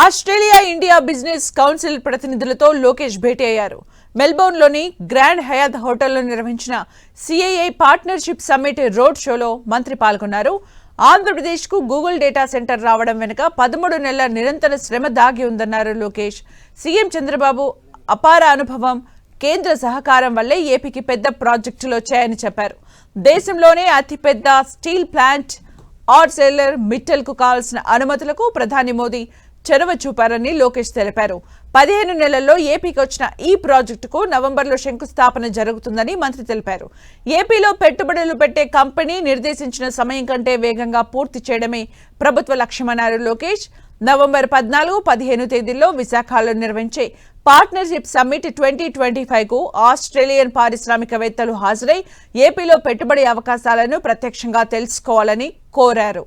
Australia India business council ప్రతినిధులతో లోకేష్ భేటీ అయ్యారు. మెల్బోర్న్లోని grand Hayat హోటల్లో నిర్వహించిన సిఐఐ పార్ట్నర్షిప్ సమ్మిట్ రోడ్ షోలో మంత్రి పాల్గొన్నారు. ఆంధ్రప్రదేశ్కు గూగుల్ డేటా సెంటర్ రావడం వెనుక 13 నెలల నిరంతర శ్రమ దాగి ఉందన్నారు లోకేష్. సీఎం చంద్రబాబు అపార అనుభవం, కేంద్ర సహకారం వల్లే ఏపీకి పెద్ద ప్రాజెక్టులు వచ్చాయని చెప్పారు. దేశంలోనే అతిపెద్ద స్టీల్ ప్లాంట్ ఆర్సెలర్ మిట్టల్కు కావాల్సిన అనుమతులకు ప్రధాని మోదీ చొరవ చూపారని లోకేష్ తెలిపారు. 15 నెలల్లో ఏపీకి వచ్చిన ఈ ప్రాజెక్టుకు నవంబర్లో శంకుస్థాపన జరుగుతుందని మంత్రి తెలిపారు. ఏపీలో పెట్టుబడులు పెట్టే కంపెనీ నిర్దేశించిన సమయం కంటే వేగంగా పూర్తి చేయడమే ప్రభుత్వ లక్ష్యమన్నారు లోకేష్. నవంబర్ 14, 15 తేదీల్లో విశాఖలో నిర్వహించే పార్ట్నర్షిప్ సమ్మిట్ 2025కు ఆస్ట్రేలియన్ పారిశ్రామికవేత్తలు హాజరై ఏపీలో పెట్టుబడి అవకాశాలను ప్రత్యక్షంగా తెలుసుకోవాలని కోరారు.